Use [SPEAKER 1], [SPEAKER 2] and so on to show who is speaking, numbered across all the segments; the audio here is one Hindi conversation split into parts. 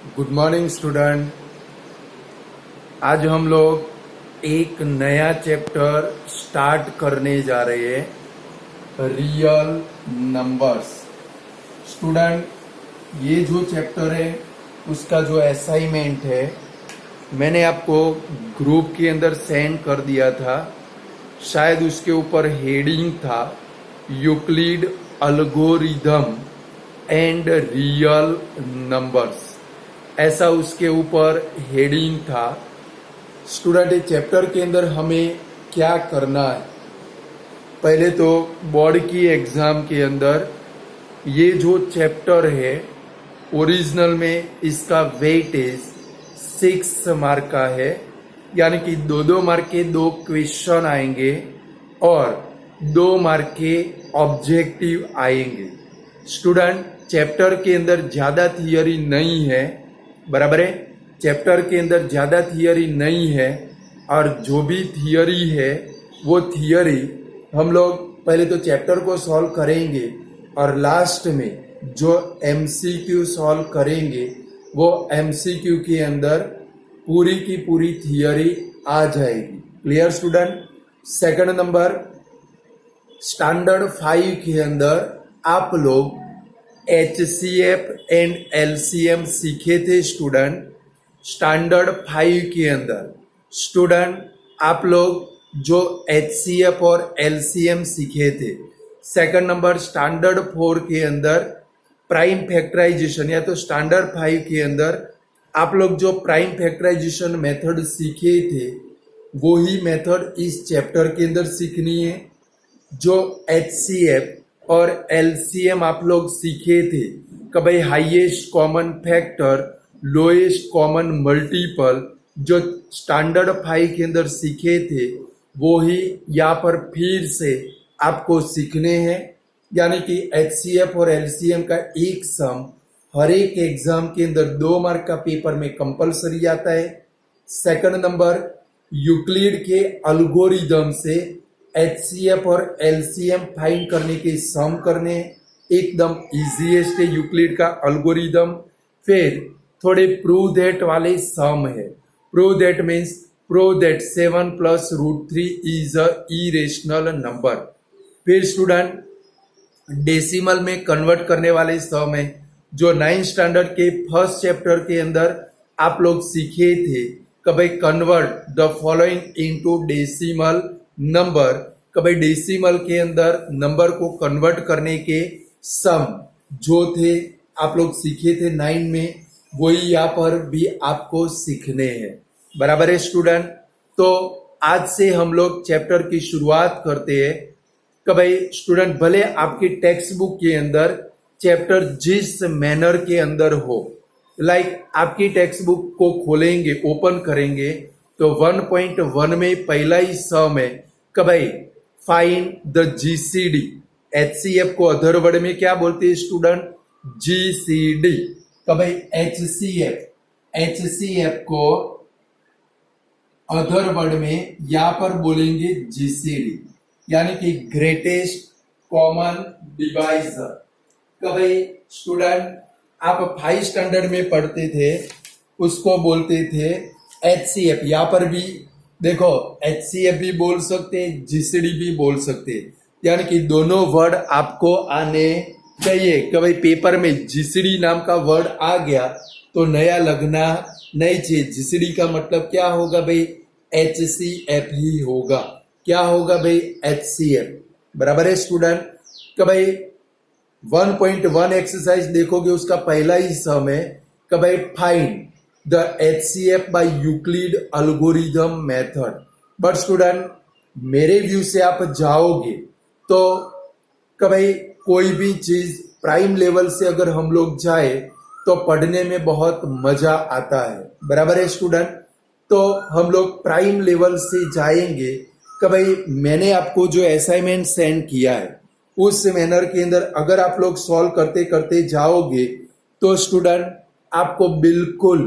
[SPEAKER 1] Good morning student. आज हम लोग एक नया चैप्टर स्टार्ट करने जा रहे हैं, रियल नंबर्स। स्टूडेंट, ये जो चैप्टर है उसका जो असाइनमेंट है मैंने आपको ग्रुप के अंदर सेंड कर दिया था। शायद उसके ऊपर हेडिंग था Euclid algorithm and real numbers, ऐसा उसके ऊपर हेडिंग था। स्टूडेंट, ये चैप्टर के अंदर हमें क्या करना है? पहले तो बोर्ड की एग्जाम के अंदर ये जो चैप्टर है ओरिजिनल में इसका वेटेज 6 मार्क का है, यानी कि 2 मार्क के 2 क्वेश्चन आएंगे और 2 मार्क के ऑब्जेक्टिव आएंगे। स्टूडेंट, चैप्टर के अंदर ज्यादा थियरी नहीं है, बराबर है। चैप्टर के अंदर ज्यादा थियरी नहीं है और जो भी थियरी है वो थियरी हम लोग पहले तो चैप्टर को सॉल्व करेंगे और लास्ट में जो एमसीक्यू सॉल्व करेंगे वो एमसीक्यू के अंदर पूरी की पूरी थियरी आ जाएगी। Clear student? Second number, standard 5 के अंदर आप लोग HCF एंड LCM सीखे थे। स्टूडेंट, स्टैंडर्ड 5 के अंदर स्टूडेंट आप लोग जो HCF और LCM सीखे थे। सेकंड नंबर, स्टैंडर्ड 4 के अंदर प्राइम फैक्टराइजेशन, या तो स्टैंडर्ड 5 के अंदर आप लोग जो प्राइम फैक्टराइजेशन मेथड सीखे थे वही मेथड इस चैप्टर के अंदर सीखनी है। जो HCF और LCM आप लोग सीखे थे कि भाई highest common factor, lowest common multiple, जो स्टैंडर्ड 5 के अंदर सीखे थे वो ही यहाँ पर फिर से आपको सीखने हैं। यानी कि HCF और LCM का एक सम हर एक एग्जाम के अंदर 2 मार्क का पेपर में कंपलसरी आता है। सेकंड नंबर, यूक्लिड के एल्गोरिथम से HCF और LCM फाइंड करने के सम करने, एकदम इजीएस्ट है यूक्लिड का एल्गोरिथम। फिर थोड़े प्रूव दैट वाले सम है। Prove that means prove that 7 + √3 is a irrational number. फिर स्टूडेंट डेसिमल में कन्वर्ट करने वाले सम है जो 9th स्टैंडर्ड के फर्स्ट चैप्टर के अंदर आप लोग सीखे थे कि भाई convert the following into decimal number. कभी डेसिमल के अंदर नंबर को कन्वर्ट करने के सम जो थे आप लोग सीखे थे 9 में, वही यहाँ पर भी आपको सीखने हैं। बराबर है स्टूडेंट? तो आज से हम लोग चैप्टर की शुरुआत करते हैं कि भाई स्टूडेंट भले आपकी टेक्स्ट बुक के अंदर चैप्टर जिस मैनर के अंदर हो, लाइक आपकी टेक्स्ट बुक को खोलेंगे, ओपन करेंगे तो 1.1 में पहला ही सम है कि भाई फाइंड द GCD। HCF को अदर वर्ड में क्या बोलते हैं स्टूडेंट? GCD। कि भाई HCF को अदर वर्ड में यहां पर बोलेंगे GCD, यानी कि ग्रेटेस्ट कॉमन डिवाइजर। कि भाई स्टूडेंट आप 5 स्टैंडर्ड में पढ़ते थे, उसको बोलते थे HCF। यहाँ पर भी देखो HCF भी बोल सकते हैं, GCD भी बोल सकते हैं, यानी कि दोनों वर्ड आपको आने चाहिए। कि भाई पेपर में GCD नाम का वर्ड आ गया तो नया लगना नहीं चाहिए। GCD का मतलब क्या होगा भाई? HCF ही होगा। क्या होगा भाई? HCF। बराबर है स्टूडेंट? कि भाई 1.1 एक्सरसाइज देखोगे उसका पहला ही सम है कि भाई find the HCF by Euclid algorithm method. But student मेरे व्यू से आप जाओगे तो कि भाई कोई भी चीज प्राइम लेवल से अगर हम लोग जाए तो पढ़ने में बहुत मजा आता है। बराबर है स्टूडेंट? तो हम लोग प्राइम लेवल से जाएंगे कि भाई मैंने आपको जो असाइनमेंट सेंड किया है उस मैनर के अंदर अगर आप लोग सॉल्व करते करते जाओगे तो स्टूडेंट आपको बिल्कुल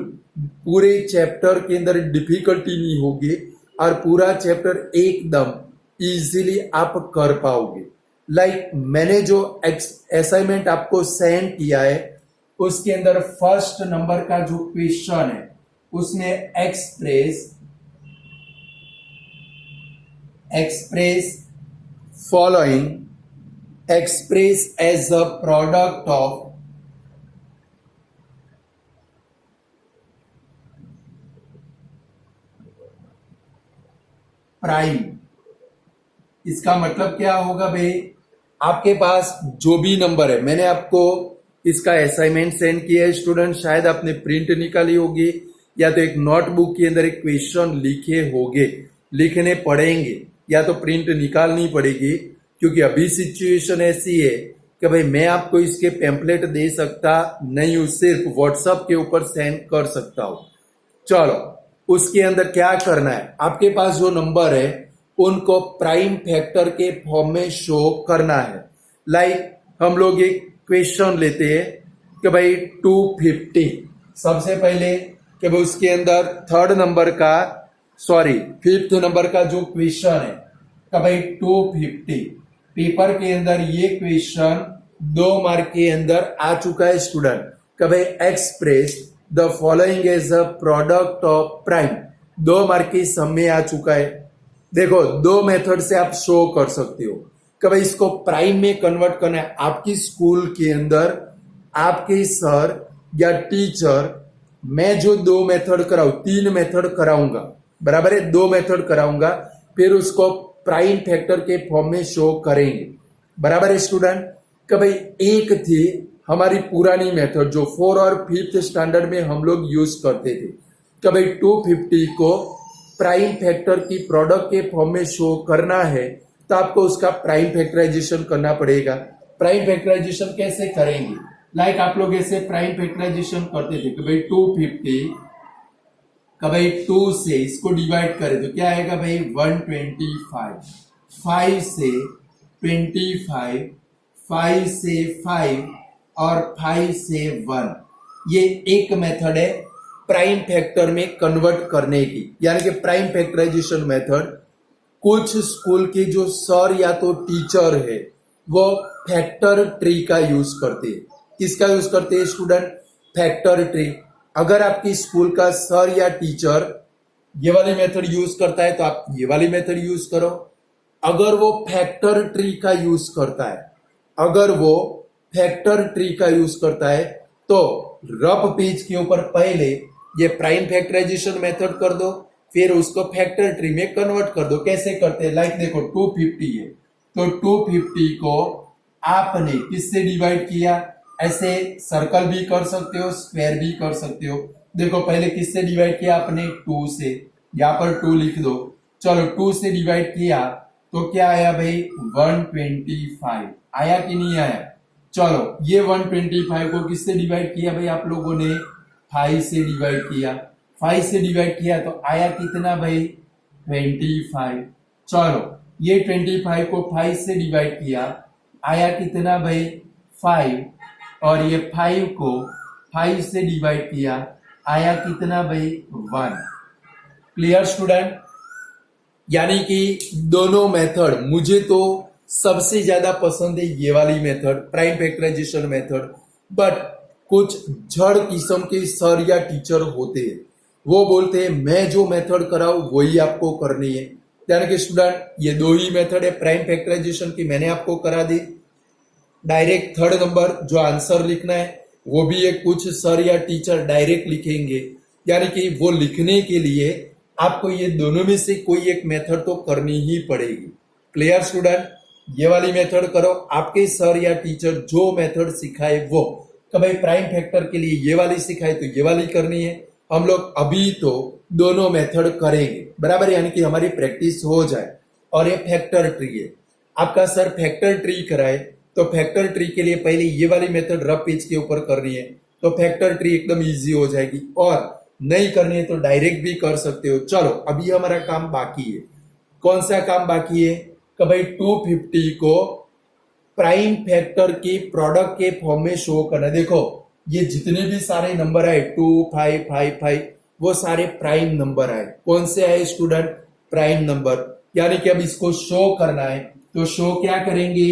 [SPEAKER 1] पूरे चैप्टर के अंदर डिफिकल्टी नहीं होगी और पूरा चैप्टर एकदम इजीली आप कर पाओगे। लाइक मैंने जो असाइनमेंट आपको सेंड किया है उसके अंदर फर्स्ट नंबर का जो क्वेश्चन है उसने express following express as a product of prime. इसका मतलब क्या होगा भाई, आपके पास जो भी नंबर है, मैंने आपको इसका असाइनमेंट सेंड किया है स्टूडेंट, शायद आपने प्रिंट निकाली होगी या तो एक नोटबुक के अंदर एक क्वेश्चन लिखे होंगे, लिखने पड़ेंगे या तो प्रिंट निकालनी पड़ेगी, क्योंकि अभी सिचुएशन ऐसी है कि भाई मैं आपको इसके पैम्पलेट दे सकता नहीं हूं, सिर्फ व्हाट्सएप के ऊपर सेंड कर सकता हूं। चलो, उसके अंदर क्या करना है, आपके पास जो नंबर है उनको प्राइम फैक्टर के फॉर्म में शो करना है। लाइक हम लोग एक क्वेश्चन लेते हैं कि भाई 250, सबसे पहले कि भाई उसके अंदर फिफ्थ नंबर का जो क्वेश्चन है कि भाई 250, पेपर के अंदर ये क्वेश्चन 2 मार्क के अंदर आ चुका है स्टूडेंट कि भाई express the following as a product of prime, 2 mark की सम में आ चुका है। देखो, 2 मेथड से आप शो कर सकते हो कि भाई इसको प्राइम में कन्वर्ट करना है। आपकी स्कूल के अंदर आपके सर या टीचर, मैं जो 2 मेथड कराऊं, 3 मेथड कराऊंगा, बराबर है, 2 मेथड कराऊंगा, फिर उसको प्राइम फैक्टर के फॉर्म में शो करेंगे, बराबर है स्टूडेंट। कि भाई एक थी हमारी पुरानी मेथड जो 4 और 5th स्टैंडर्ड में हम लोग यूज करते थे कि भाई 250 को प्राइम फैक्टर की प्रोडक्ट के फॉर्म में शो करना है, तो आपको उसका प्राइम फैक्टराइजेशन करना पड़ेगा। प्राइम फैक्टराइजेशन कैसे करेंगे, लाइक आप लोग ऐसे प्राइम फैक्टराइजेशन करते थे कि भाई 250 का भाई 2 से इसको डिवाइड करें तो क्या आएगा भाई 125, 5 से 25, 5 से 5 और 5 से 1। ये एक मेथड है प्राइम फैक्टर में कन्वर्ट करने की, यानी कि प्राइम फैक्टराइजेशन मेथड। कुछ स्कूल के जो सर या तो टीचर है वो फैक्टर ट्री का यूज करते हैं। किसका यूज करते हैं स्टूडेंट? Factor tree. अगर आपकी स्कूल का सर या टीचर ये वाली मेथड यूज करता है तो आप ये वाली मेथड यूज करो। अगर वो फैक्टर ट्री का यूज करता है, तो रफ पेज के ऊपर पहले ये प्राइम फैक्टराइजेशन मेथड कर दो, फिर उसको फैक्टर ट्री में कन्वर्ट कर दो। कैसे करते हैं? लाइक देखो 250 है तो 250 को आपने किससे डिवाइड किया? ऐसे सर्कल भी कर सकते हो, स्क्वायर भी कर सकते हो। देखो पहले किससे डिवाइड किया आपने? 2 से। यहां पर 2 लिख दो। चलो 2 से डिवाइड किया तो क्या आया भाई? 125 आया कि नहीं आया? चलो ये 125 को किससे डिवाइड किया भाई आप लोगों ने? 5 से डिवाइड किया। 5 से डिवाइड किया तो आया कितना भाई? 25। चलो ये 25 को 5 से डिवाइड किया, आया कितना भाई? 5। और ये 5 को 5 से डिवाइड किया, आया कितना भाई? 1। Clear student? यानी कि दोनों मेथड, मुझे तो सबसे ज्यादा पसंद है ये वाली method, prime factorisation method. But कुछ जड़ किस्म के सर या टीचर होते हैं, वो बोलते हैं मैं जो मेथड कराऊं वही आपको करनी है। यानी कि स्टूडेंट ये 2 ही मेथड है प्राइम फैक्टराइजेशन की, मैंने आपको करा दी। डायरेक्ट 3rd नंबर जो आंसर लिखना है वो भी एक कुछ सर या टीचर डायरेक्ट लिखेंगे, यानी कि वो लिखने के लिए आपको ये दोनों में से कोई एक मेथड तो करनी ही पड़ेगी। Clear student? ये वाली मेथड करो, आपके सर या टीचर जो मेथड सिखाए वो, कि भाई प्राइम फैक्टर के लिए ये वाली सिखाए तो ये वाली करनी है। हम लोग अभी तो दोनों मेथड करेंगे, बराबर, यानी कि हमारी प्रैक्टिस हो जाए। और ये फैक्टर ट्री है, आपका सर फैक्टर ट्री कराए तो फैक्टर ट्री के लिए पहले ये वाली मेथड रफ पेज के ऊपर करनी है, तो फैक्टर ट्री एकदम इजी हो जाएगी। और नहीं करनी है तो डायरेक्ट भी कर सकते हो। चलो अभी हमारा काम बाकी है। कौन सा काम बाकी है? कि भाई 250 को प्राइम फैक्टर के प्रोडक्ट के फॉर्म में शो करना। देखो ये जितने भी सारे नंबर आए 2, 5, 5, 5, वो सारे प्राइम नंबर आए। कौन से आए स्टूडेंट? Prime number. यानी कि अब इसको शो करना है तो शो क्या करेंगे?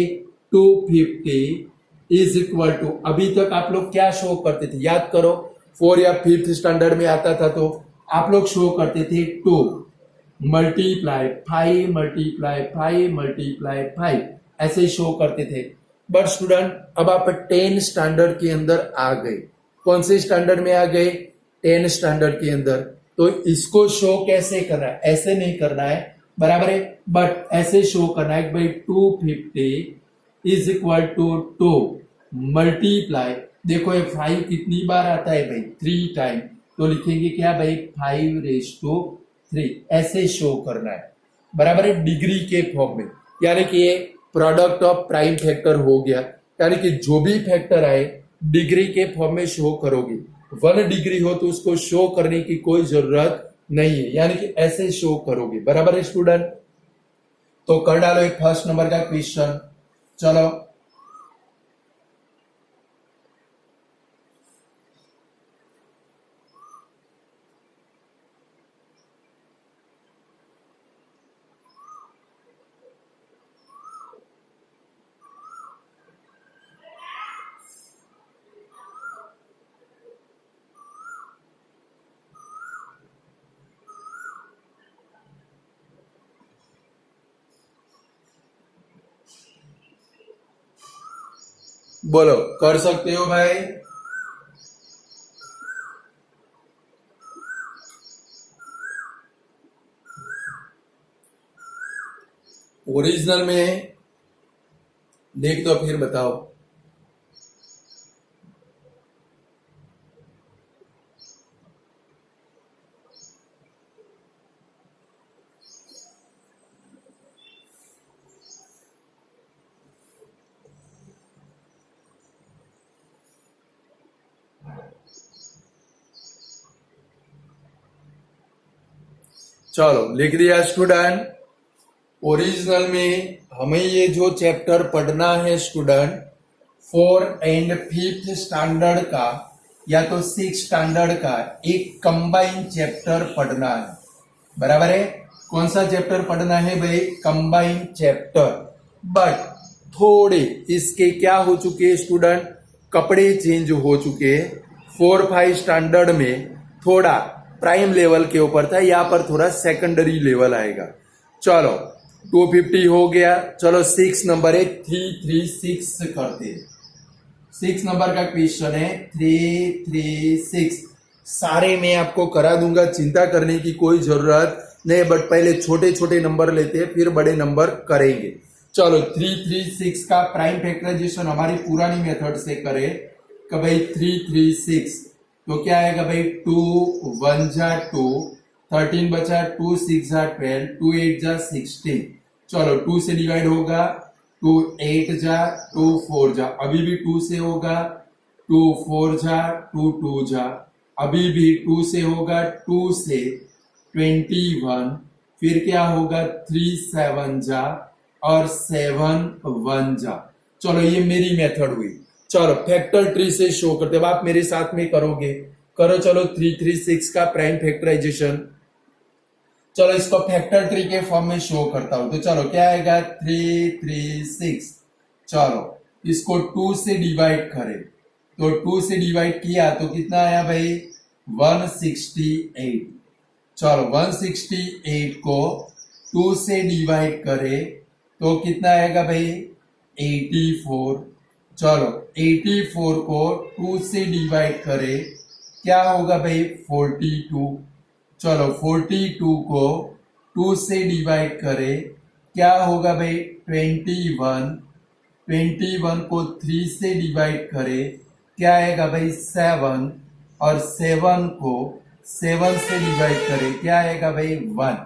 [SPEAKER 1] 250 इज इक्वल टू, अभी तक आप लोग क्या शो करते थे, याद करो, 4 या 5th स्टैंडर्ड में आता था तो आप लोग शो करते थे 2 मल्टीप्लाई 5 मल्टीप्लाई 5 मल्टीप्लाई 5, ऐसे शो करते थे। बट स्टूडेंट अब आप 10 स्टैंडर्ड के अंदर आ गए। कौन से स्टैंडर्ड में आ गए? 10 स्टैंडर्ड के अंदर। तो इसको शो कैसे करना है? ऐसे नहीं करना है, बराबर है, बट ऐसे शो करना है भाई 250 इज इक्वल टू 2 मल्टीप्लाई, देखो ये 5 कितनी बार आता है भाई? 3 टाइम, तो लिखेंगे क्या भाई? 5⁻3, ऐसे शो करना है, बराबर है, डिग्री के फॉर्म में। यानी कि ये प्रोडक्ट ऑफ प्राइम फैक्टर हो गया, यानी कि जो भी फैक्टर आए डिग्री के फॉर्म में शो करोगे। 1 डिग्री हो तो उसको शो करने की कोई जरूरत नहीं है, यानी कि ऐसे शो करोगे, बराबर है स्टूडेंट। तो कर डालो एक फर्स्ट नंबर का क्वेश्चन। चलो बोलो, कर सकते हो भाई? ओरिजिनल में देख दो फिर बताओ। चलो लिख दिया स्टूडेंट। ओरिजिनल में हमें ये जो चैप्टर पढ़ना है स्टूडेंट, 4 एंड 5th स्टैंडर्ड का या तो 6 स्टैंडर्ड का एक कंबाइन चैप्टर पढ़ना है, बराबर है। कौन सा चैप्टर पढ़ना है भाई? Combine chapter. बट थोड़े इसके क्या हो चुके हैं स्टूडेंट? कपड़े चेंज हो चुके हैं। 4-5 स्टैंडर्ड में थोड़ा प्राइम लेवल के ऊपर था, यहाँ पर थोड़ा सेकेंडरी लेवल आएगा। चलो 250 हो गया। चलो 6 नंबर है 336 करते हैं। 6 नंबर का क्वेश्चन है 336। सारे मैं आपको करा दूंगा, चिंता करने की कोई जरूरत नहीं, बट पहले छोटे छोटे नंबर लेते हैं फिर बड़े नंबर करेंगे। चलो 336 का प्राइम फैक्टराइजेशन हमारी पुरानी मेथड से करें कि भाई 336 तो क्या आएगा भाई? 2 1 जा 2, 13 बचा, 2 6 जा 12, 2 8 जा 16। चलो 2 से डिवाइड होगा, 2 8 जा, 2 4 जा, अभी भी 2 से होगा, 2 4 जा, 2 2 जा, अभी भी 2 से होगा, 2 से 21, फिर क्या होगा? 3 7 जा और 7 1 जा। चलो ये मेरी मेथड हुई। चलो फैक्टर ट्री से शो करते, आप मेरे साथ में करोगे, करो। चलो 336 का प्राइम फैक्टराइजेशन। चलो इसको फैक्टर ट्री के फॉर्म में शो करता हूं। तो चलो क्या आएगा? 336। चलो इसको 2 से डिवाइड करें, तो 2 से डिवाइड किया तो कितना आया भाई? 168। चलो 168 को 2 से डिवाइड करें तो कितना आएगा भाई? 84। चलो 84 को 2 से डिवाइड करें, क्या होगा भाई? 42। चलो 42 को 2 से डिवाइड करें, क्या होगा भाई? 21। 21 को 3 से डिवाइड करें, क्या आएगा भाई? 7। और 7 को 7 से डिवाइड करें, क्या आएगा भाई? 1।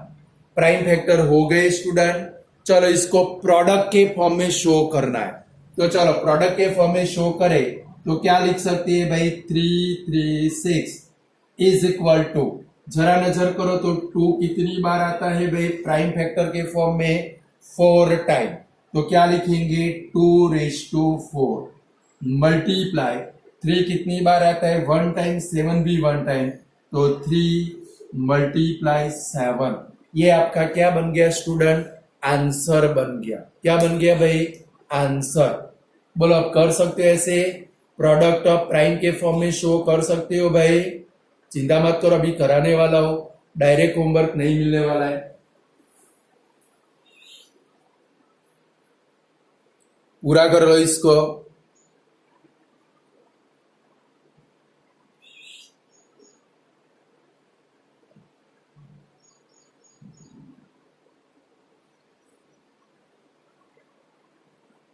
[SPEAKER 1] प्राइम फैक्टर हो गए स्टूडेंट। चलो इसको प्रोडक्ट के फॉर्म में शो करना है, तो चलो प्रोडक्ट के फॉर्म में शो करें तो क्या लिख सकते हैं भाई? 336 इज इक्वल टू, जरा नजर करो तो 2 कितनी बार आता है भाई प्राइम फैक्टर के फॉर्म में? 4 टाइम, तो क्या लिखेंगे? 2⁻4 मल्टीप्लाई 3 कितनी बार आता है? 1 टाइम, 7 भी 1 टाइम, तो 3 मल्टीप्लाई 7। ये आपका क्या बन गया स्टूडेंट? आंसर बन गया। क्या बन गया भाई? आंसर। बोलो आप कर सकते हो ऐसे, प्रोडक्ट ऑफ प्राइम के फॉर्म में शो कर सकते हो भाई? चिंता मत करो, अभी कराने वाला हो, डायरेक्ट होमवर्क नहीं मिलने वाला है। पूरा कर लो इसको।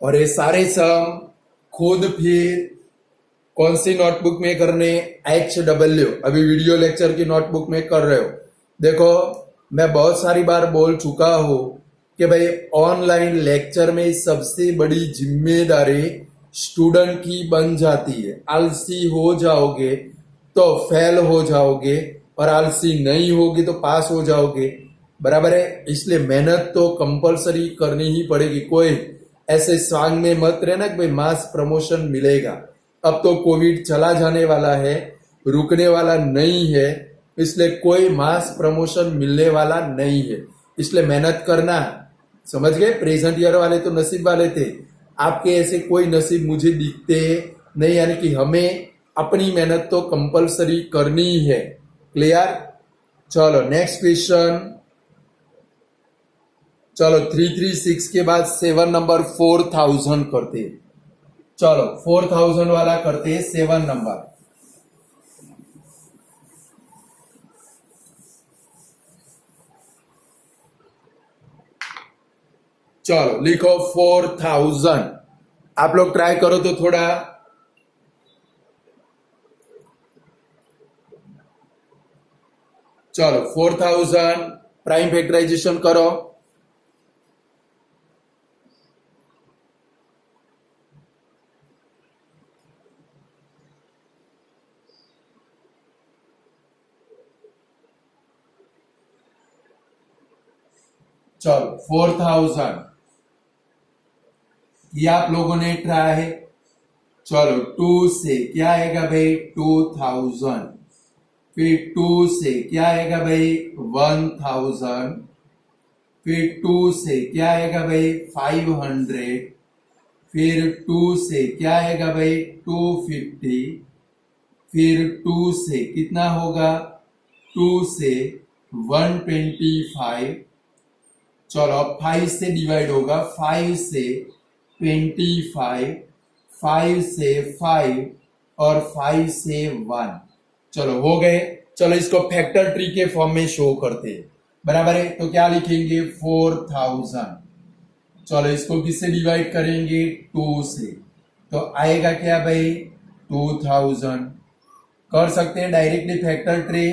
[SPEAKER 1] और ये सारे सम खुद फिर कौन सी नोटबुक में करने? HW, अभी वीडियो लेक्चर की नोटबुक में कर रहे हो। देखो मैं बहुत सारी बार बोल चुका हूं कि भाई ऑनलाइन लेक्चर में सबसे बड़ी जिम्मेदारी स्टूडेंट की बन जाती है। आलसी हो जाओगे तो फेल हो जाओगे, और आलसी नहीं होगी तो पास हो जाओगे, बराबर है? इसलिए मेहनत तो कंपलसरी करनी ही पड़ेगी। कोई ऐसे स्वांग में मत रहना कि भाई मास प्रमोशन मिलेगा। अब तो कोविड चला जाने वाला है, रुकने वाला नहीं है, इसलिए कोई मास प्रमोशन मिलने वाला नहीं है। इसलिए मेहनत करना, समझ गए? प्रेजेंट ईयर वाले तो नसीब वाले थे, आपके ऐसे कोई नसीब मुझे दिखते नहीं, यानी कि हमें अपनी मेहनत तो कंपलसरी करनी है। क्लियर? चलो नेक्स्ट क्वेश्चन। चलो 336 के बाद 7 नंबर 4000 करते हैं। चलो 4000 वाला करते हैं 7 नंबर। चलो लिखो 4000। आप लोग ट्राई करो तो थोड़ा। चलो 4000 प्राइम फैक्टराइजेशन करो। चलो 4000 ये आप लोगों ने ट्राई है। चलो 2 से क्या आएगा भाई? 2000। फिर 2 से क्या आएगा भाई? 1000। फिर 2 से क्या आएगा भाई? 500। फिर 2 से क्या आएगा भाई? 250। फिर 2 से कितना होगा? 2 से 125। चलो अब 5 से डिवाइड होगा, 5 से 25, 5 से 5 और 5 से 1। चलो हो गए। चलो इसको फैक्टर ट्री के फॉर्म में शो करते हैं, बराबर है? तो क्या लिखेंगे? 4000। चलो इसको किससे डिवाइड करेंगे? 2 से, तो आएगा क्या भाई? 2000। कर सकते हैं डायरेक्टली फैक्टर ट्री।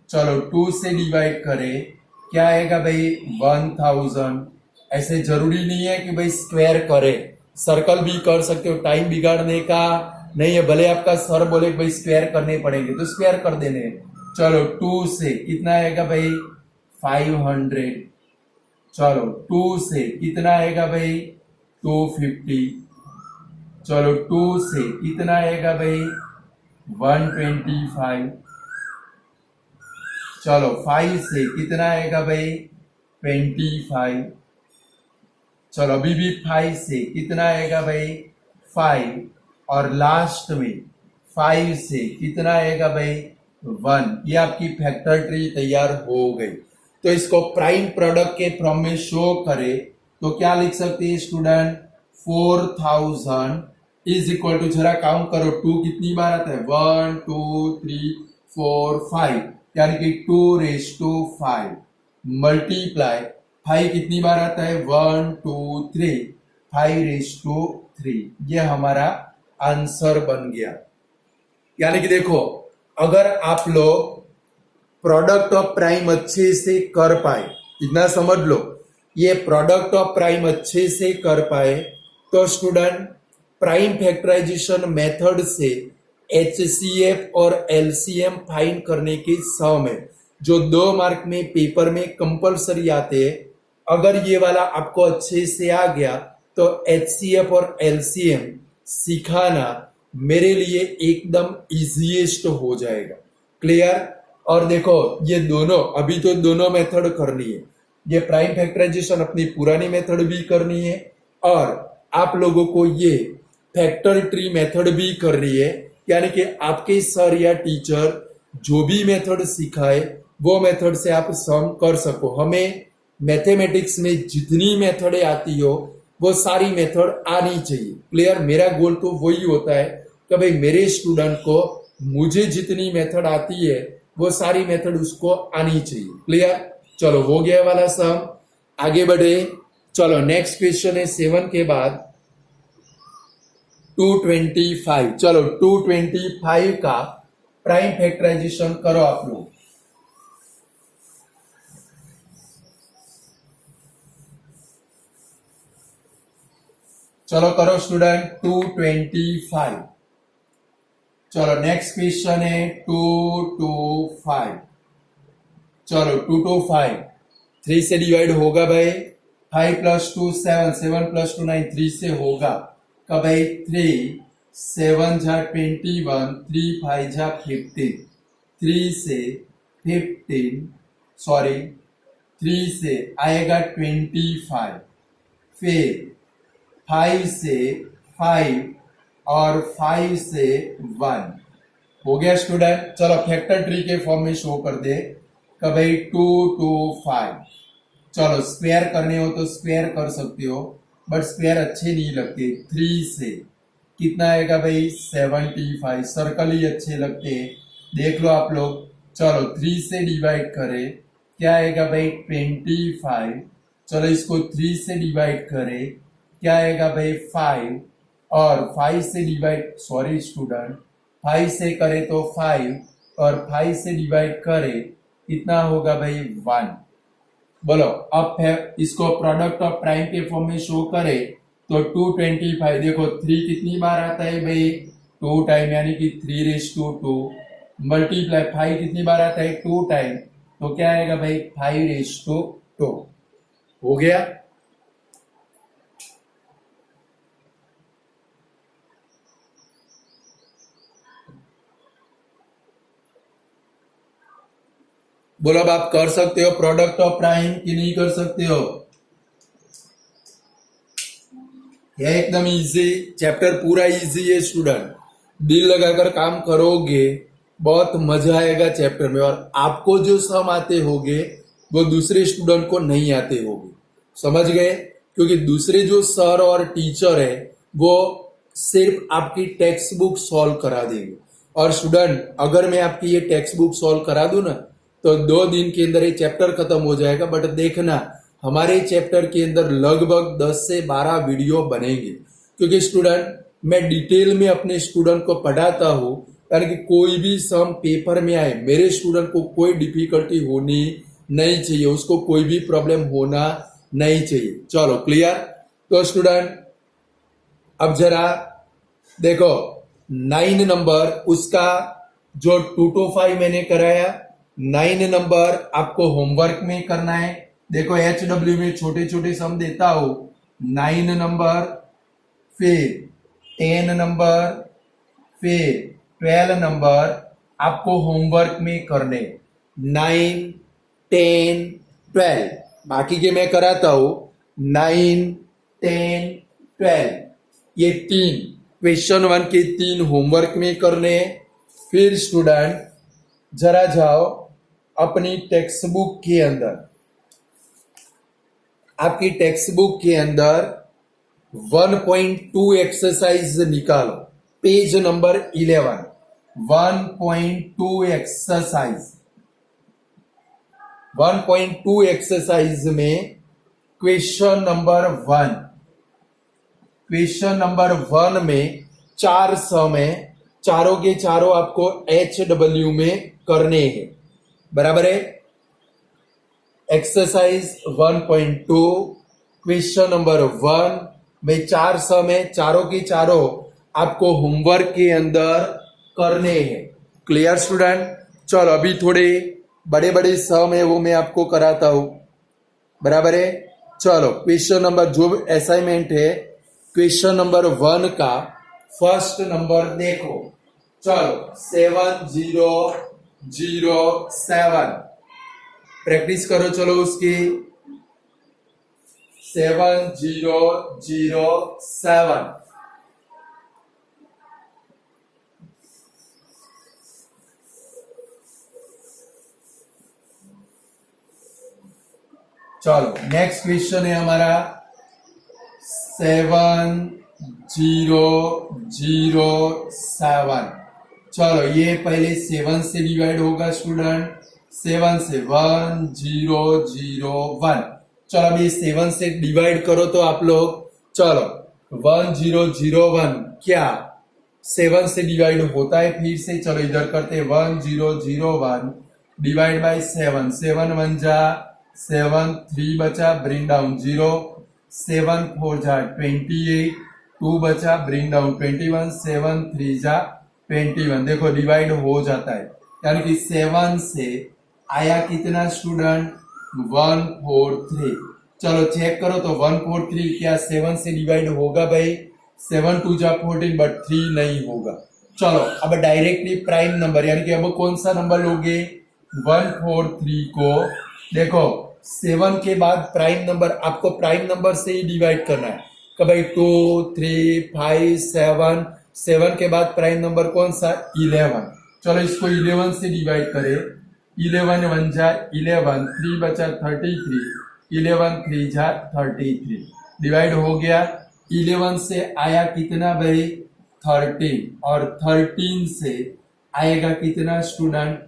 [SPEAKER 1] चलो 2 से डिवाइड करें, क्या आएगा भाई? 1000। ऐसे जरूरी नहीं है कि भाई स्क्वायर करे, सर्कल भी कर सकते हो, टाइम बिगाड़ने का नहीं है। भले आपका सर बोले भाई स्क्वायर करने पड़ेंगे तो स्क्वायर कर देने। चलो 2 से कितना आएगा भाई? 500। चलो 2 से कितना आएगा भाई? 250। चलो 2 से कितना आएगा भाई? 125। चलो 5 से कितना आएगा भाई? 25। चलो अभी भी 5 से कितना आएगा भाई? 5। और लास्ट में 5 से कितना आएगा भाई? 1। ये आपकी फैक्टर ट्री तैयार हो गई। तो इसको प्राइम प्रोडक्ट के फॉर्म में शो करे तो क्या लिख सकते हैं स्टूडेंट? 4000 इज इक्वल टू, जरा काउंट करो 2 कितनी बार आता है? 1 2 3 4 5, यानी कि 2⁵5 मल्टीप्लाई 5 कितनी बार आता है? 1 2 3, 5⁵3। ये हमारा आंसर बन गया। यानी कि देखो, अगर आप लोग प्रोडक्ट ऑफ प्राइम अच्छे से कर पाए, इतना समझ लो, ये प्रोडक्ट ऑफ प्राइम अच्छे से कर पाए तो स्टूडेंट प्राइम फैक्टराइजेशन मेथड से HCF और LCM फाइंड करने के सम है, जो 2 मार्क में पेपर में कंपलसरी आते हैं। अगर ये वाला आपको अच्छे से आ गया तो HCF और LCM सिखाना मेरे लिए एकदम इजीएस्ट हो जाएगा। क्लियर? और देखो ये दोनों, अभी तो दोनों मेथड करनी है। ये प्राइम फैक्टराइजेशन अपनी पुरानी मेथड भी करनी है, और आप लोगों को ये फैक्टर ट्री मेथड भी कर रही है, यानी कि आपके सर या टीचर जो भी मेथड सिखाए वो मेथड से आप सम कर सको। हमें मैथमेटिक्स में जितनी मेथडें आती हो वो सारी मेथड आनी चाहिए। क्लियर? मेरा गोल तो वही होता है कि भाई मेरे स्टूडेंट को मुझे जितनी मेथड आती है वो सारी मेथड उसको आनी चाहिए। क्लियर? चलो हो गया वाला सम, आगे बढ़े। चलो नेक्स्ट क्वेश्चन है 7 के बाद 225। चलो 225 का प्राइम फैक्टराइजेशन करो आप लोग। चलो करो स्टूडेंट 225। चलो नेक्स्ट क्वेश्चन है 225। चलो 225 3 से डिवाइड होगा भाई। 5 + 2 7, 7 + 2 9, 3 से होगा का भाई 3 7 जा 21, 3 5 जा 15, 3 से 15 सॉरी 3 से आएगा 25, फिर 5 से 5 और 5 से 1 हो गया स्टूडेंट। चलो फैक्टर ट्री के फॉर्म में शो कर दे कि भाई 225। चलो स्क्वायर करने हो तो स्क्वायर कर सकते हो, बट स्क्वायर अच्छे नहीं लगते। 3 से कितना आएगा भाई 75, सर्कल ही अच्छे लगते हैं, देख लो आप लोग। चलो 3 से डिवाइड करें, क्या आएगा भाई 25। चलो इसको 3 से डिवाइड करें, क्या आएगा भाई 5, और 5 से डिवाइड सॉरी स्टूडेंट 5 से करें तो 5, और 5 से डिवाइड करें कितना होगा भाई 1। बोलो अब इसको प्रोडक्ट ऑफ प्राइम के फॉर्म में शो करे तो 225 देखो 3 कितनी बार आता है भाई 2 टाइम, यानी कि 3/2 मल्टीप्लाई 5 कितनी बार आता है 2 टाइम, तो क्या आएगा भाई 5/2 हो गया। बोलो अब आप कर सकते हो प्रोडक्ट ऑफ प्राइम कि नहीं कर सकते हो? यह एकदम इजी चैप्टर, पूरा इजी है स्टूडेंट, दिल लगाकर काम करोगे बहुत मजा आएगा चैप्टर में। और आपको जो सम आते होंगे वो दूसरे स्टूडेंट को नहीं आते होंगे, समझ गए? क्योंकि दूसरे जो सर और टीचर है वो सिर्फ आपकी टेक्स्ट बुक सॉल्व करा देंगे। और स्टूडेंट अगर मैं आपकी ये टेक्स्ट बुक सॉल्व करा दूं ना तो 2 दिन के अंदर ये चैप्टर खत्म हो जाएगा। बट देखना हमारे चैप्टर के अंदर लगभग 10 से 12 वीडियो बनेंगे, क्योंकि स्टूडेंट मैं डिटेल में अपने स्टूडेंट को पढ़ाता हूँ, यानी कि कोई भी सम पेपर में आए मेरे स्टूडेंट को कोई डिफिकल्टी होनी नहीं चाहिए, उसको कोई भी प्रॉब्लम होना नहीं चाहिए। चलो क्लियर? तो स्टूडेंट अब जरा देखो 9 नंबर उसका जो 225 मैंने कराया, 9 नंबर आपको होमवर्क में करना है। देखो HW में छोटे छोटे सम देता हो, 9 नंबर, फिर 10 नंबर, फिर 12 नंबर आपको होमवर्क में करने, 9 10 12 बाकी के मैं कराता हूं। 9 10 12 ये 3 क्वेश्चन 1 के 3 होमवर्क में करने। फिर स्टूडेंट जरा जाओ अपनी टेक्स्ट बुक के अंदर, आपकी टेक्स्ट बुक के अंदर 1.2 एक्सरसाइज निकालो, पेज नंबर 11। 1.2 एक्सरसाइज, 1.2 एक्सरसाइज में क्वेश्चन नंबर 1, क्वेश्चन नंबर 1 में 4 सम है, चारों के चारों आपको HW में करने हैं, बराबर है। एक्सरसाइज 1.2 क्वेश्चन नंबर 1 में 4 सम है, चारों के चारों आपको होमवर्क के अंदर करने हैं। Clear student? चलो अभी थोड़े बड़े बड़े सम है वो मैं आपको कराता हूं, बराबर है। चलो क्वेश्चन नंबर जो असाइनमेंट है क्वेश्चन नंबर 1 का फर्स्ट नंबर देखो। चलो 7007 प्रैक्टिस करो, चलो उसकी 7007 चलो नेक्स्ट क्वेश्चन है हमारा 7007। चलो ये पहले 7 से डिवाइड होगा स्टूडेंट, 7 से 1001। चलो अभी 7 से डिवाइड करो तो आप लोग, चलो 1001 क्या 7 से डिवाइड होता है? फिर से चलो इधर करते हैं 1001 डिवाइड बाय 7, 7 1 जा 7, 3 बचा ब्रिंग डाउन 0, 7 4 जा 28, 2 बचा ब्रिंग डाउन 21, 7 3 जा 21। देखो डिवाइड हो जाता है, यानी कि 7 से आया कितना स्टूडेंट? 143। चलो चेक करो तो 143 क्या 7 से डिवाइड होगा भाई? 7 2 जा 14 बट 3 नहीं होगा। चलो अब डायरेक्टली प्राइम नंबर, यानी कि अब कौन सा नंबर लोगे? 143 को देखो 7 के बाद प्राइम नंबर, आपको प्राइम नंबर से ही डिवाइड करना है कि भाई 2 3 5 7, 7 के बाद प्राइम नंबर कौन सा? 11। चलो इसको 11 से डिवाइड करें, 11 1 जा 11, 3 बचा 33, 11 3 जा 33, डिवाइड हो गया। 11 से आया कितना भाई? 13, और 13 से आएगा कितना स्टूडेंट?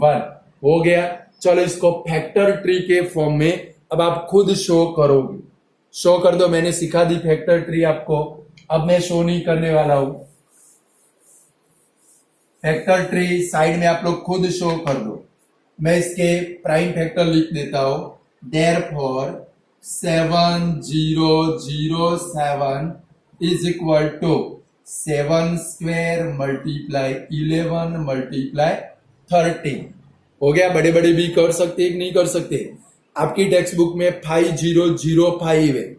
[SPEAKER 1] 1 हो गया। चलो इसको फैक्टर ट्री के फॉर्म में अब आप खुद शो करोगे, शो कर दो। मैंने सिखा दी फैक्टर ट्री आपको, अब मैं शो नहीं करने वाला हूं। फैक्टर ट्री साइड में आप लोग खुद शो कर दो। मैं इसके प्राइम फैक्टर लिख देता हूं, therefore 7007 is equal to 7 square multiply 11 multiply 13। हो गया। बड़े बड़े भी कर सकते हैं कि नहीं कर सकते? आपकी टेक्स्ट बुक में 5005 है,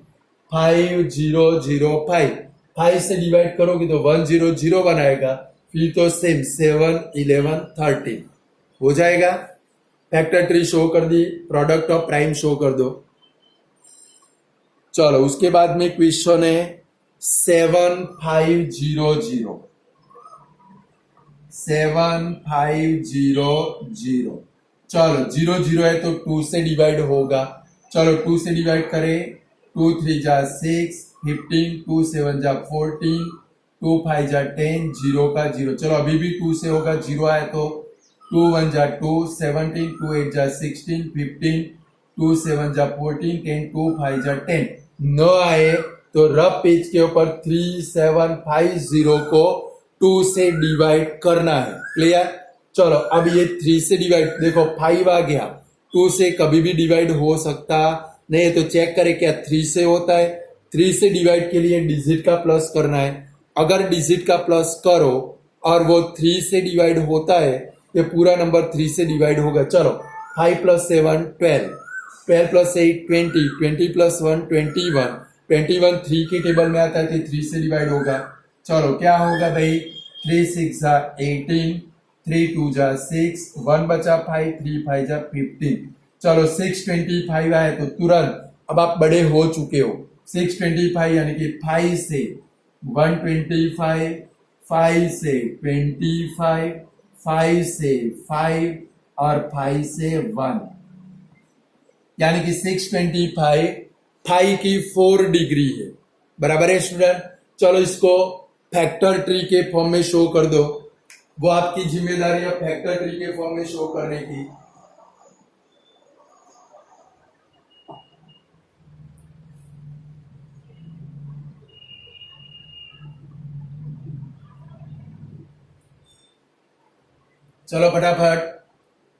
[SPEAKER 1] 5005, 5 से डिवाइड करोगे तो 1001 आएगा, फिर तो सेम 7 11 13 हो जाएगा। फैक्टर ट्री शो कर दी, प्रोडक्ट ऑफ प्राइम शो कर दो। चलो उसके बाद में क्वेश्चन है 7500, 7500। चलो 00 है तो 2 से डिवाइड होगा। चलो 2 से डिवाइड करें, 2 3 जा 6, 15, 2 7 जा 14, 2 5 जा 10, 0 का 0। चलो अभी भी 2 से होगा, 0 आया तो 2 1 जा 2, 17, 2 8 जा 16, 15, 2 7 जा 14, 10, 2 5 जा 10 न आए तो रफ पेज के ऊपर 3750 को 2 से डिवाइड करना है। क्लियर? चलो अब ये 3 से डिवाइड, देखो 5 आ गया, 2 से कभी भी डिवाइड हो सकता नहीं है, तो चेक करें क्या 3 से होता है। 3 से डिवाइड के लिए डिजिट का प्लस करना है। अगर डिजिट का प्लस करो और वो 3 से डिवाइड होता है, ये पूरा नंबर 3 से डिवाइड होगा। चलो 5 + 7 12, 12 + 8 20, 20 + 1 21, 21 3 की टेबल में आता है तो 3 से डिवाइड होगा। चलो क्या होगा भाई? 3 6 जा 18, 3 2 जा 6, 1 बचा 5, 3 5 जा 15। चलो 625 आए तो तुरंत, अब आप बड़े हो चुके हो, 625 यानी कि 5 से 125, 5 से 25, 5 से 5 और 5 से 1, यानी कि 625 5 की 4 डिग्री है। बराबर है स्टूडेंट? चलो इसको फैक्टर ट्री के फॉर्म में शो कर दो। वो आपकी जिम्मेदारी है फैक्टर ट्री के फॉर्म में शो करने की। चलो फटाफट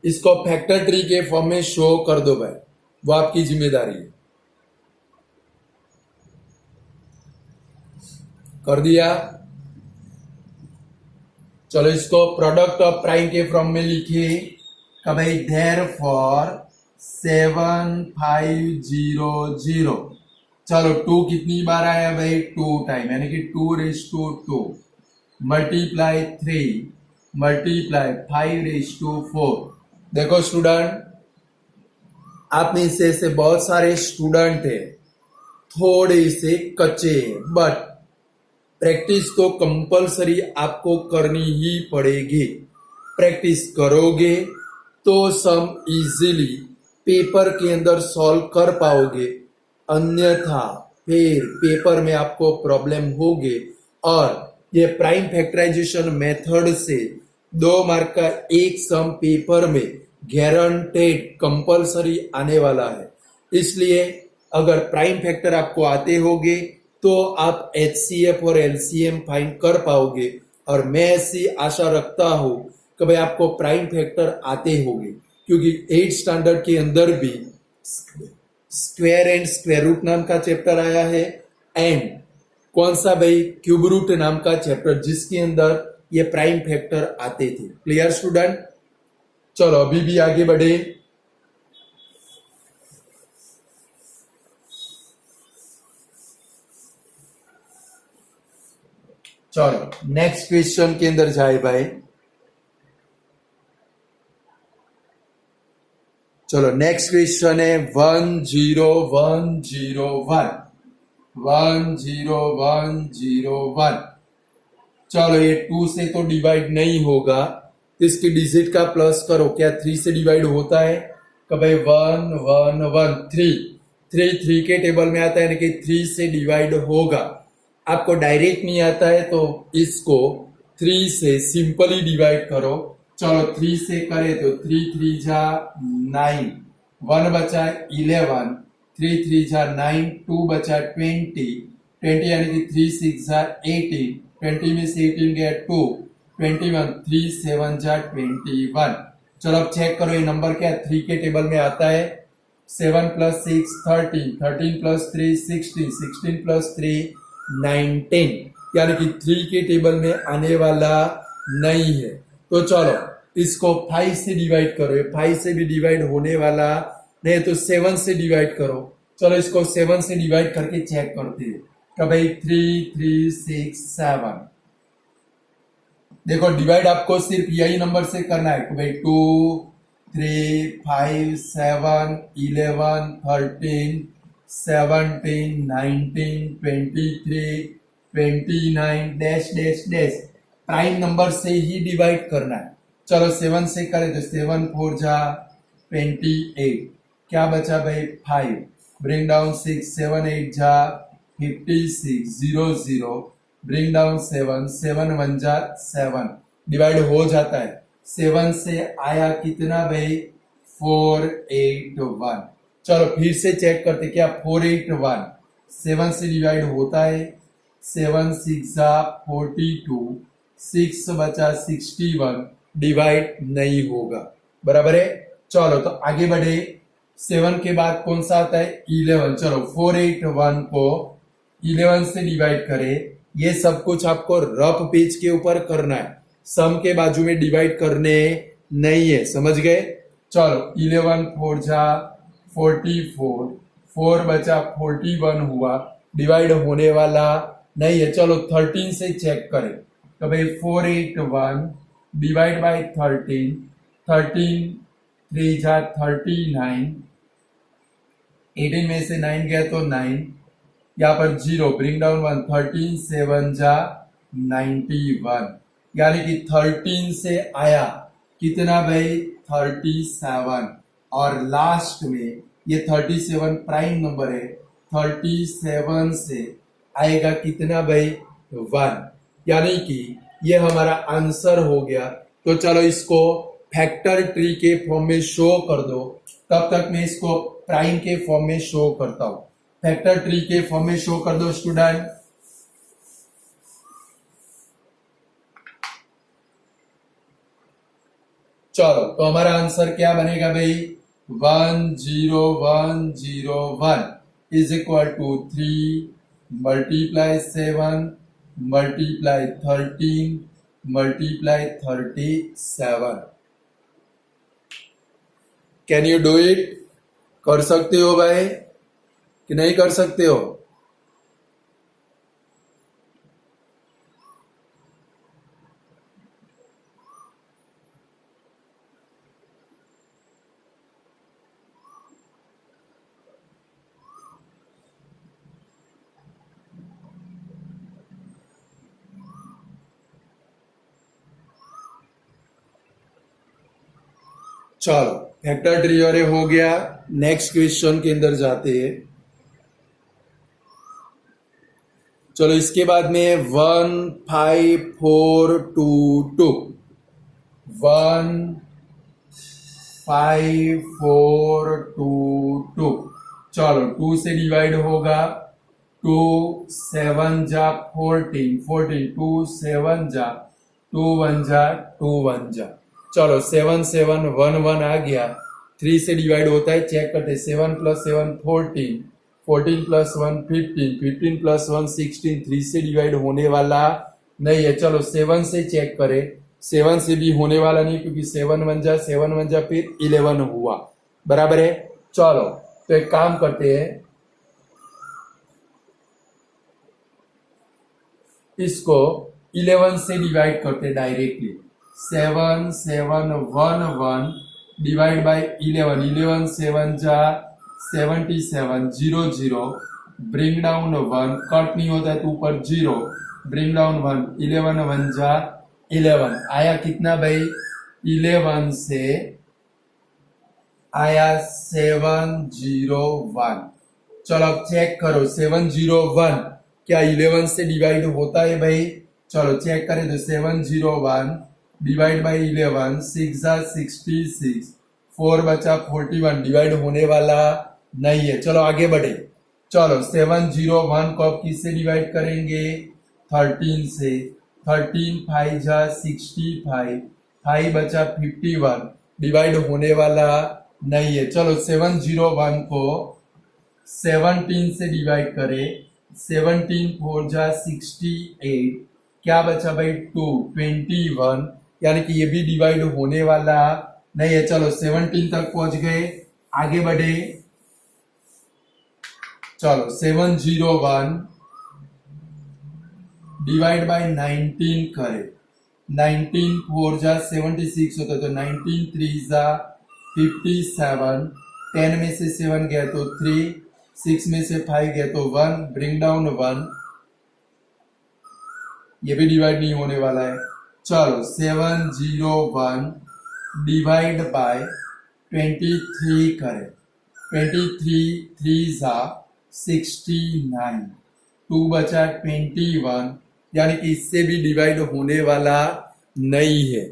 [SPEAKER 1] इसको फैक्टर ट्री के फॉर्म में शो कर दो भाई, वो आपकी जिम्मेदारी है। कर दिया? चलो इसको प्रोडक्ट ऑफ प्राइम के फॉर्म में लिखिए कि भाई देयरफॉर 7500। चलो 2 कितनी बार आया भाई? 2 टाइम, यानी कि 2 मल्टीप्लाई 3 मल्टीप्लाई 5 देखो स्टूडेंट, आप में से बहुत सारे स्टूडेंट है, थोड़े से कच्चे हैं, बट प्रैक्टिस तो कंपलसरी आपको करनी ही पड़ेगी। प्रैक्टिस करोगे तो सम इजीली पेपर के अंदर सॉल्व कर पाओगे, अन्यथा फिर पेपर में आपको प्रॉब्लम होगी। और ये प्राइम फैक्टराइजेशन मेथड से 2 मार्क का एक सम पेपर में गारंटेड कंपलसरी आने वाला है। इसलिए अगर प्राइम फैक्टर आपको आते होंगे तो आप एचसीएफ और एलसीएम फाइंड कर पाओगे। और मैं ऐसी आशा रखता हूं कि भाई आपको प्राइम फैक्टर आते होंगे, क्योंकि 8 स्टैंडर्ड के अंदर भी स्क्वायर एंड स्क्वायर रूट नाम का चैप्टर आया है, एंड कौन सा भाई, क्यूब रूट नाम का चैप्टर, जिसके अंदर ये प्राइम फैक्टर आते थे। Clear student? चलो अभी भी आगे बढ़े। चलो नेक्स्ट क्वेश्चन के अंदर जाए भाई। चलो नेक्स्ट क्वेश्चन है 10101 10101। चलो ये 2 से तो डिवाइड नहीं होगा, इसकी डिजिट का प्लस करो। क्या 3 से डिवाइड होता है? कि भाई 1113 3 के टेबल में आता है, यानी कि 3 से डिवाइड होगा। आपको डायरेक्ट नहीं आता है तो इसको 3 से सिंपली डिवाइड करो। चलो 3 से करे तो 3 3 जा 9, 1 बचा 11, 3 3 जा 9, 2 बचा 20 यानी कि 3 6 जा 18, 20 में से 18 गया 2, 21, 3 7 जा 21। चलो अब चेक करो ये नंबर क्या 3 के टेबल में आता है। 7 प्लस 6 13, 13 प्लस 3 16, 16 प्लस 3 19, यानी कि 3 के टेबल में आने वाला नहीं है। तो चलो इसको 5 से डिवाइड करो, ये 5 से भी डिवाइड होने वाला नहीं तो 7 से डिवाइड करो। चलो इसको 7 से डिवाइड करके चेक करते हैं कि भाई 3 3 6 7। देखो डिवाइड आपको सिर्फ यही नंबर से करना है कि भाई 2 3 5 7 11 13 17 19 23 29 dash dash dash prime number से ही डिवाइड करना है। चलो 7 से करें तो 7 4 जा 28, क्या बचा भाई 5, ब्रिंग डाउन 6 7 8 जा 56 0 0, ब्रिंग डाउन 7 7 1 जा 7, डिवाइड हो जाता है। 7 से आया कितना भाई 481। चलो फिर से चेक करते क्या 481 7 से डिवाइड होता है। 7 6 जा 42, 6 बचा 61, डिवाइड नहीं होगा। बराबर है? चलो तो आगे बढ़े। 7 के बाद कौन सा आता है 11। चलो 481 को 11 से डिवाइड करें। ये सब कुछ आपको रफ पेज के ऊपर करना है, सम के बाजू में डिवाइड करने नहीं है। समझ गए? चलो 11 4 जा 44, 4 बचा 41 हुआ, डिवाइड होने वाला नहीं है। चलो 13 से चेक करें तो भाई 481 डिवाइड बाय 13, 13 3 जा 39, 18 में से 9 गया तो 9, यहाँ पर 0, ब्रिंग डाउन 1, 13 7 जा 91, यानी कि 13 से आया कितना भाई 37, और लास्ट में ये 37 प्राइम नंबर है। 37 से आएगा कितना भाई 1, यानी कि ये हमारा आंसर हो गया। तो चलो इसको फैक्टर ट्री के फॉर्म में शो कर दो, तब तक मैं इसको प्राइम के फॉर्म में शो करता हूं। फैक्टर ट्री के फॉर्म में शो कर दो स्टूडेंट। चलो तो हमारा आंसर क्या बनेगा भाई 10101 is equal to 3 multiply 7 multiply 13 multiply 37। Can you do it? कर सकते हो भाई कि नहीं कर सकते हो? चलो फैक्टर ट्री और ये हो गया। नेक्स्ट क्वेश्चन के अंदर जाते हैं। चलो इसके बाद में 1 5 4 2 2 1 5 4 2 2। चलो 2 से डिवाइड होगा। 2 7 जा 14 14 2 7 जा 2 1 जा 2 1 जा। चलो 7 7 1 1 आ गया। 3 से डिवाइड होता है, चेक करते। 7 + 7 14 14 + 1 15 15 + 1 16। 3 से डिवाइड होने वाला नहीं है। चलो 7 से चेक करें। 7 से भी होने वाला नहीं, क्योंकि 7 1 जा 7 1 जा फिर 11 हुआ, बराबर है। चलो तो एक काम करते हैं, इसको 11 से डिवाइड करते डायरेक्टली। 7 7 1 1 divide by 11। 11 7 जा 77 0 0 ब्रिंग डाउन 1, कट नहीं होता है तो ऊपर 0 ब्रिंग डाउन 1। 11 1 जा 11 आया कितना भाई? 11 से आया 701। चलो अब चेक करो 701 क्या 11 से डिवाइड होता है भाई? चलो चेक करें तो 701 डिवाइड बाई 11 6 जा 66 4 बचा 41, डिवाइड होने वाला नहीं है। चलो आगे बढ़े। चलो 701 को अब किससे डिवाइड करेंगे? 13 से। 13 5 जा 65 5 बचा 51, डिवाइड होने वाला नहीं है। चलो 701 को 17 से डिवाइड करें। 17 4 जा 68, क्या बचा भाई? 2 21, यानी कि ये भी डिवाइड होने वाला नहीं है। चलो 17 तक पहुंच गए, आगे बढ़े। चलो 701 डिवाइड बाय 19 करें। 19 4 जा 76 होता है, तो 19 3 जा 57, 10 में से 7 गया तो 3, 6 में से 5 गया तो 1, ब्रिंग डाउन 1, ये भी डिवाइड नहीं होने वाला है। चलो 701 डिवाइड बाय 23 करें। 23 3 जा 69, 2 बचा 21, यानी कि इससे भी डिवाइड होने वाला नहीं है।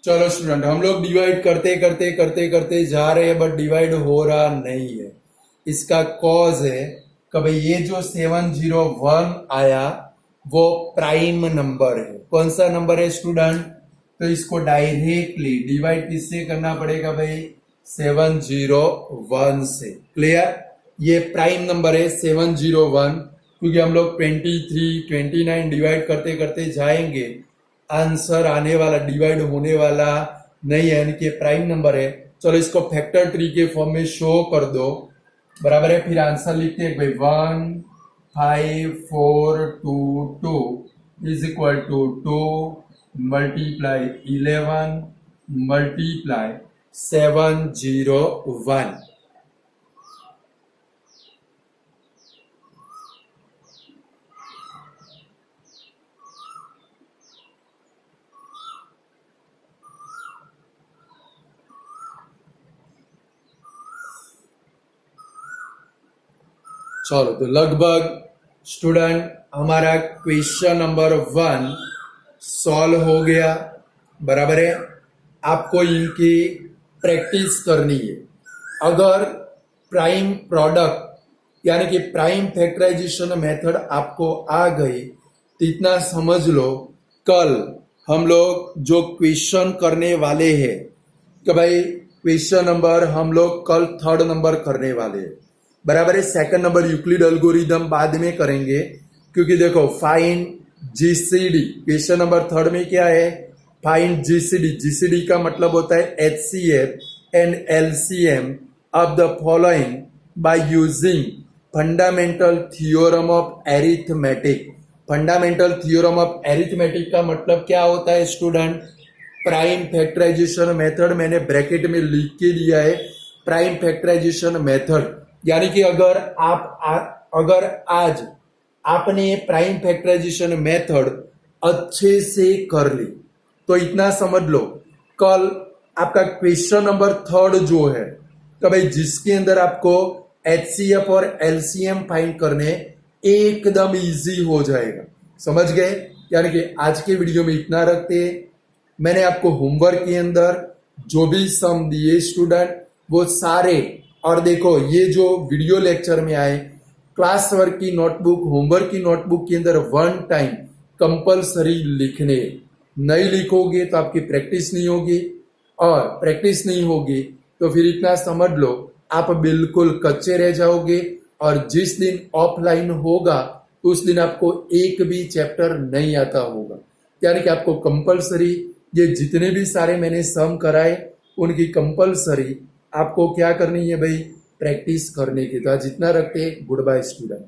[SPEAKER 1] चलो स्टूडेंट, हम लोग डिवाइड करते करते करते करते जा रहे हैं, बट डिवाइड हो रहा नहीं है। इसका कॉज है कि भाई ये जो 701 आया वो प्राइम नंबर है। कौन सा नंबर है स्टूडेंट? तो इसको डायरेक्टली डिवाइड किससे करना पड़ेगा भाई? 701 से। क्लियर? ये प्राइम नंबर है 701, क्योंकि हम लोग 23 29 डिवाइड करते करते जाएंगे, आंसर आने वाला डिवाइड होने वाला नहीं है, यानी कि प्राइम नंबर है। चलो इसको फैक्टर ट्री के फॉर्म में शो कर दो, बराबर है। फिर आंसर लिखते हैं भाई 1 5 4 2 2 is equal to 2 multiply 11 multiply 701। चलो तो लगभग स्टूडेंट हमारा क्वेश्चन नंबर 1 सॉल्व हो गया, बराबर है। आपको इनकी प्रैक्टिस करनी है। अगर प्राइम प्रोडक्ट यानी कि प्राइम फैक्टराइजेशन मेथड आपको आ गई तो इतना समझ लो, कल हम लोग जो क्वेश्चन करने वाले हैं कि भाई क्वेश्चन नंबर हम लोग कल 3rd नंबर करने वाले हैं, बराबर है। 2nd नंबर यूक्लिड एल्गोरिदम बाद में करेंगे, क्योंकि देखो find GCD question number 3rd में क्या है? Find GCD. जीसीडी का मतलब होता है HCF and LCM of the following by using fundamental theorem of arithmetic. Fundamental theorem of arithmetic का मतलब क्या होता है स्टूडेंट? प्राइम फैक्टराइजेशन मेथड मैंने ब्रैकेट में लिख के दिया है। प्राइम फैक्टराइजेशन मेथड यानी कि अगर आज आपने प्राइम फैक्टराइजेशन मेथड अच्छे से कर ली तो इतना समझ लो, कल आपका क्वेश्चन नंबर 3 जो है, तो भाई जिसके अंदर आपको HCF और LCM फाइंड करने एकदम इजी हो जाएगा। समझ गए? यानी कि आज के वीडियो में इतना रखते हैं। मैंने आपको होमवर्क के अंदर जो भी सम दिए स्टूडेंट वो सारे, और देखो ये जो वीडियो लेक्चर में आए क्लास वर्क की नोटबुक, होमवर्क की नोटबुक के अंदर 1 टाइम कंपलसरी लिखने। नहीं लिखोगे तो आपकी प्रैक्टिस नहीं होगी, और प्रैक्टिस नहीं होगी तो फिर इतना समझ लो आप बिल्कुल कच्चे रह जाओगे, और जिस दिन ऑफलाइन होगा उस दिन आपको एक भी चैप्टर नहीं आता होगा। यानी कि आपको कंपलसरी ये जितने भी सारे मैंने सम कराए उनकी कंपलसरी आपको क्या करनी है भाई, प्रैक्टिस करने की। तो जितना रखते, गुड बाय स्टूडेंट।